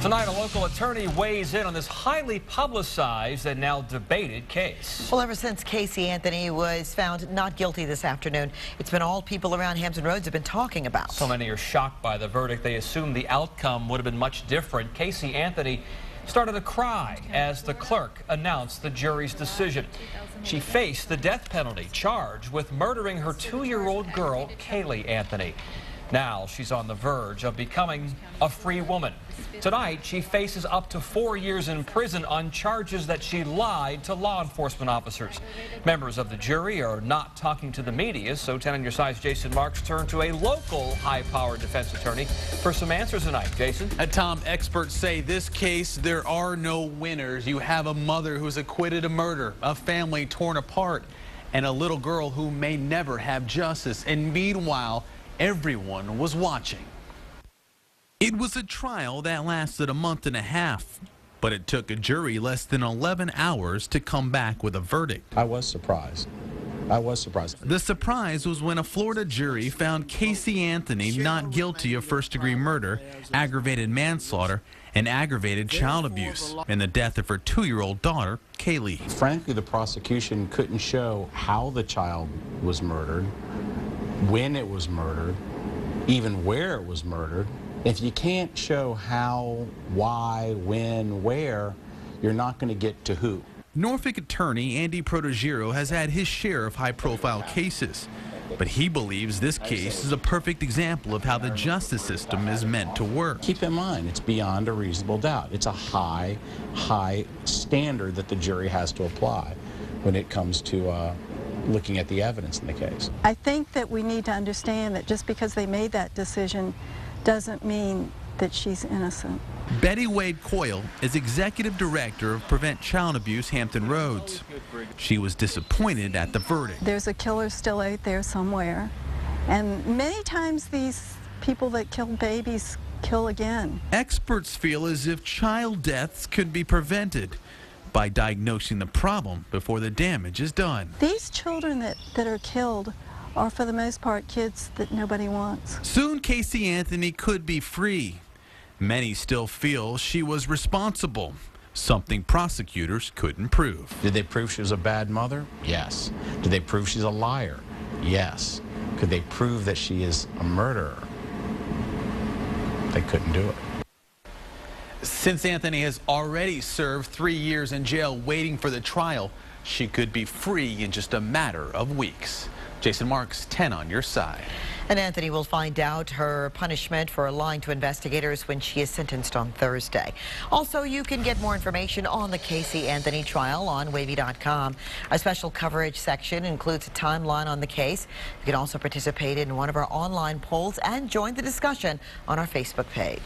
Tonight, a local attorney weighs in on this highly publicized and now debated case. Well, ever since Casey Anthony was found not guilty this afternoon, it's been all people around Hampton Roads have been talking about. So many are shocked by the verdict. They assumed the outcome would have been much different. Casey Anthony started to cry as the clerk announced the jury's decision. She faced the death penalty, charged with murdering her 2-year-old girl, Kaylee Anthony. Now she's on the verge of becoming a free woman. Tonight, she faces up to 4 years in prison on charges that she lied to law enforcement officers. Members of the jury are not talking to the media, so 10 on your side's Jason Marks turned to a local high-powered defense attorney for some answers tonight. Jason? Tom, experts say this case, there are no winners. You have a mother who's acquitted of murder, a family torn apart, and a little girl who may never have justice. And meanwhile, everyone was watching. It was a trial that lasted a month and a half, but it took a jury less than 11 hours to come back with a verdict. I was surprised. The surprise was when a Florida jury found Casey Anthony not guilty of first-degree murder, aggravated manslaughter, and aggravated child abuse in the death of her 2-year-old daughter, Kaylee. Frankly, the prosecution couldn't show how the child was murdered, when it was murdered, even where it was murdered. If you can't show how, why, when, where, you're not going to get to who. Norfolk attorney Andy Protegiro has had his share of high-profile cases, but he believes this case is a perfect example of how the justice system is meant to work. Keep in mind, it's beyond a reasonable doubt. It's a high standard that the jury has to apply when it comes to looking at the evidence in the case. I think that we need to understand that just because they made that decision doesn't mean that she's innocent. Betty Wade Coyle is executive director of Prevent Child Abuse Hampton Roads. She was disappointed at the verdict. There's a killer still out there somewhere, and many times these people that kill babies kill again. Experts feel as if child deaths could be prevented by diagnosing the problem before the damage is done. These children that are killed are for the most part kids that nobody wants. Soon Casey Anthony could be free. Many still feel she was responsible, something prosecutors couldn't prove. Did they prove she was a bad mother? Yes. Did they prove she's a liar? Yes. Could they prove that she is a murderer? They couldn't do it. Since Anthony has already served 3 years in jail waiting for the trial, she could be free in just a matter of weeks. Jason Marks, 10 on your side. And Anthony will find out her punishment for lying to investigators when she is sentenced on Thursday. Also, you can get more information on the Casey Anthony trial on wavy.com. Our special coverage section includes a timeline on the case. You can also participate in one of our online polls and join the discussion on our Facebook page.